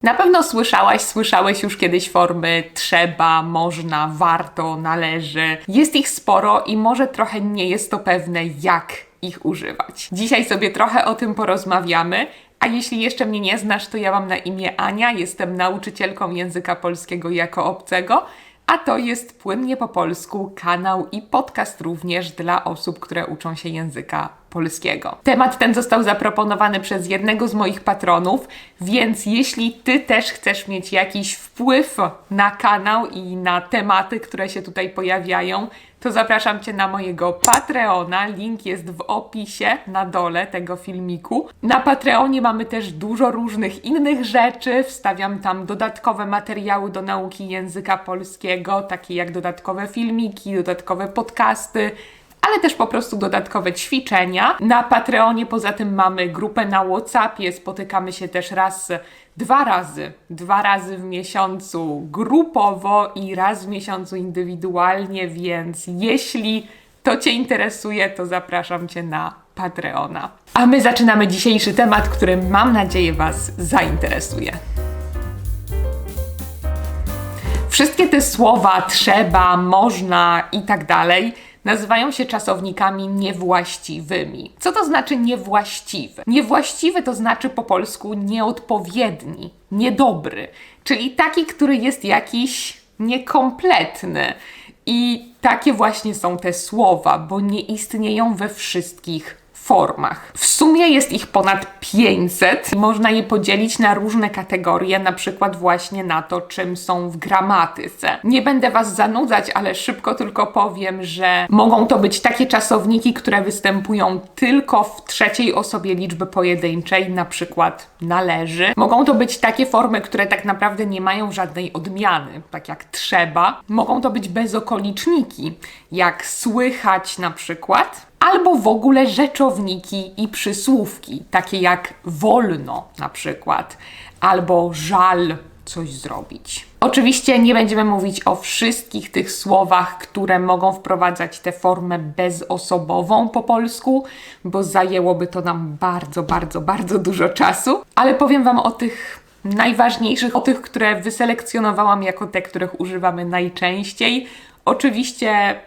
Na pewno słyszałeś już kiedyś formy trzeba, można, warto, należy. Jest ich sporo i może trochę nie jest to pewne, jak ich używać. Dzisiaj sobie trochę o tym porozmawiamy, a jeśli jeszcze mnie nie znasz, to ja mam na imię Ania, jestem nauczycielką języka polskiego jako obcego, a to jest Płynnie po polsku, kanał i podcast również dla osób, które uczą się języka polskiego. Temat ten został zaproponowany przez jednego z moich patronów, więc jeśli Ty też chcesz mieć jakiś wpływ na kanał i na tematy, które się tutaj pojawiają, to zapraszam Cię na mojego Patreona. Link jest w opisie na dole tego filmiku. Na Patreonie mamy też dużo różnych innych rzeczy. Wstawiam tam dodatkowe materiały do nauki języka polskiego, takie jak dodatkowe filmiki, dodatkowe podcasty, ale też po prostu dodatkowe ćwiczenia. Na Patreonie poza tym mamy grupę na WhatsAppie, spotykamy się też dwa razy w miesiącu grupowo i raz w miesiącu indywidualnie, więc jeśli to Cię interesuje, to zapraszam Cię na Patreona. A my zaczynamy dzisiejszy temat, który mam nadzieję Was zainteresuje. Wszystkie te słowa trzeba, można i tak dalej nazywają się czasownikami niewłaściwymi. Co to znaczy niewłaściwy? Niewłaściwy to znaczy po polsku nieodpowiedni, niedobry, czyli taki, który jest jakiś niekompletny. I takie właśnie są te słowa, bo nie istnieją we wszystkich formach. W sumie jest ich ponad 500 i można je podzielić na różne kategorie, na przykład właśnie na to, czym są w gramatyce. Nie będę Was zanudzać, ale szybko tylko powiem, że mogą to być takie czasowniki, które występują tylko w trzeciej osobie liczby pojedynczej, na przykład należy. Mogą to być takie formy, które tak naprawdę nie mają żadnej odmiany, tak jak trzeba. Mogą to być bezokoliczniki, jak słychać na przykład. Albo w ogóle rzeczowniki i przysłówki, takie jak wolno na przykład, albo żal coś zrobić. Oczywiście nie będziemy mówić o wszystkich tych słowach, które mogą wprowadzać tę formę bezosobową po polsku, bo zajęłoby to nam bardzo dużo czasu, ale powiem Wam o tych najważniejszych, o tych, które wyselekcjonowałam jako te, których używamy najczęściej. Oczywiście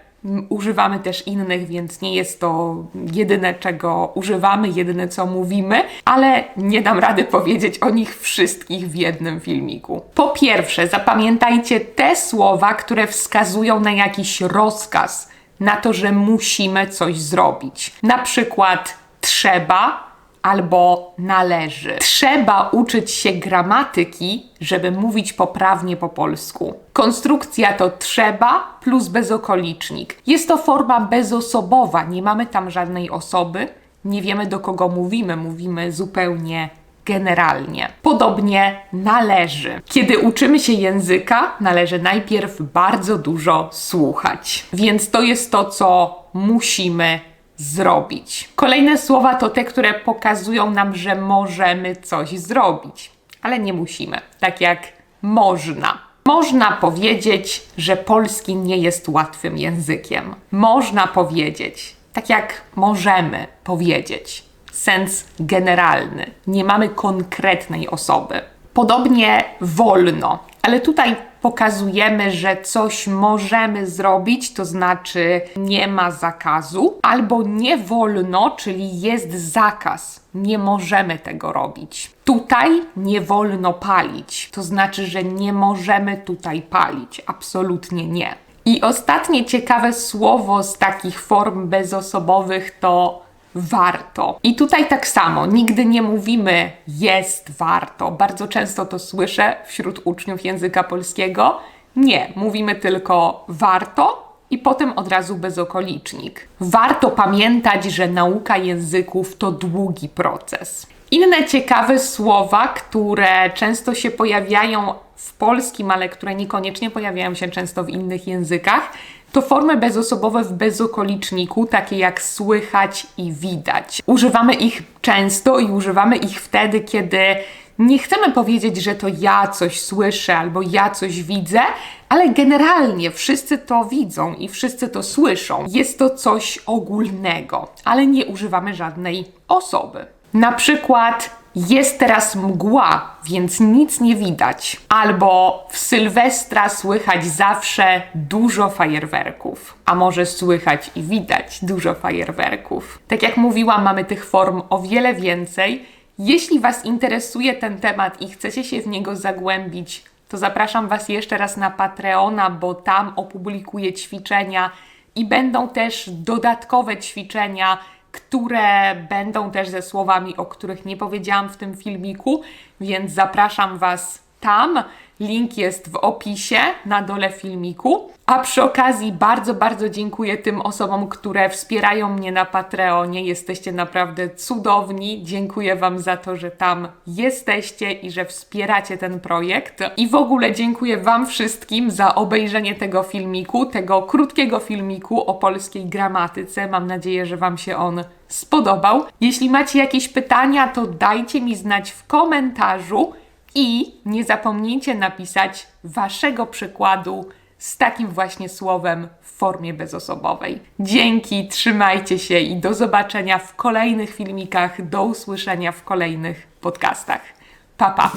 używamy też innych, więc nie jest to jedyne, czego używamy, jedyne, co mówimy, ale nie dam rady powiedzieć o nich wszystkich w jednym filmiku. Po pierwsze, zapamiętajcie te słowa, które wskazują na jakiś rozkaz, na to, że musimy coś zrobić. Na przykład trzeba albo należy. Trzeba uczyć się gramatyki, żeby mówić poprawnie po polsku. Konstrukcja to trzeba plus bezokolicznik. Jest to forma bezosobowa, nie mamy tam żadnej osoby, nie wiemy do kogo mówimy zupełnie generalnie. Podobnie należy. Kiedy uczymy się języka, należy najpierw bardzo dużo słuchać. Więc to jest to, co musimy zrobić. Kolejne słowa to te, które pokazują nam, że możemy coś zrobić, ale nie musimy. Tak jak można. Można powiedzieć, że polski nie jest łatwym językiem. Można powiedzieć, tak jak możemy powiedzieć. Sens generalny. Nie mamy konkretnej osoby. Podobnie wolno, ale tutaj pokazujemy, że coś możemy zrobić, to znaczy nie ma zakazu, albo nie wolno, czyli jest zakaz. Nie możemy tego robić. Tutaj nie wolno palić, to znaczy, że nie możemy tutaj palić. Absolutnie nie. I ostatnie ciekawe słowo z takich form bezosobowych to warto. I tutaj tak samo, nigdy nie mówimy jest warto. Bardzo często to słyszę wśród uczniów języka polskiego. Nie, mówimy tylko warto i potem od razu bezokolicznik. Warto pamiętać, że nauka języków to długi proces. Inne ciekawe słowa, które często się pojawiają w polskim, ale które niekoniecznie pojawiają się często w innych językach, to formy bezosobowe w bezokoliczniku, takie jak słychać i widać. Używamy ich często i używamy ich wtedy, kiedy nie chcemy powiedzieć, że to ja coś słyszę albo ja coś widzę, ale generalnie wszyscy to widzą i wszyscy to słyszą. Jest to coś ogólnego, ale nie używamy żadnej osoby. Na przykład jest teraz mgła, więc nic nie widać. Albo w Sylwestra słychać zawsze dużo fajerwerków. A może słychać i widać dużo fajerwerków. Tak jak mówiłam, mamy tych form o wiele więcej. Jeśli Was interesuje ten temat i chcecie się w niego zagłębić, to zapraszam Was jeszcze raz na Patreona, bo tam opublikuję ćwiczenia i będą też dodatkowe ćwiczenia, które będą też ze słowami, o których nie powiedziałam w tym filmiku, więc zapraszam Was tam. Link jest w opisie na dole filmiku. A przy okazji bardzo, bardzo dziękuję tym osobom, które wspierają mnie na Patreonie. Jesteście naprawdę cudowni. Dziękuję Wam za to, że tam jesteście i że wspieracie ten projekt. I w ogóle dziękuję Wam wszystkim za obejrzenie tego filmiku, tego krótkiego filmiku o polskiej gramatyce. Mam nadzieję, że Wam się on spodobał. Jeśli macie jakieś pytania, to dajcie mi znać w komentarzu. I nie zapomnijcie napisać Waszego przykładu z takim właśnie słowem w formie bezosobowej. Dzięki, trzymajcie się i do zobaczenia w kolejnych filmikach, do usłyszenia w kolejnych podcastach. Pa, pa!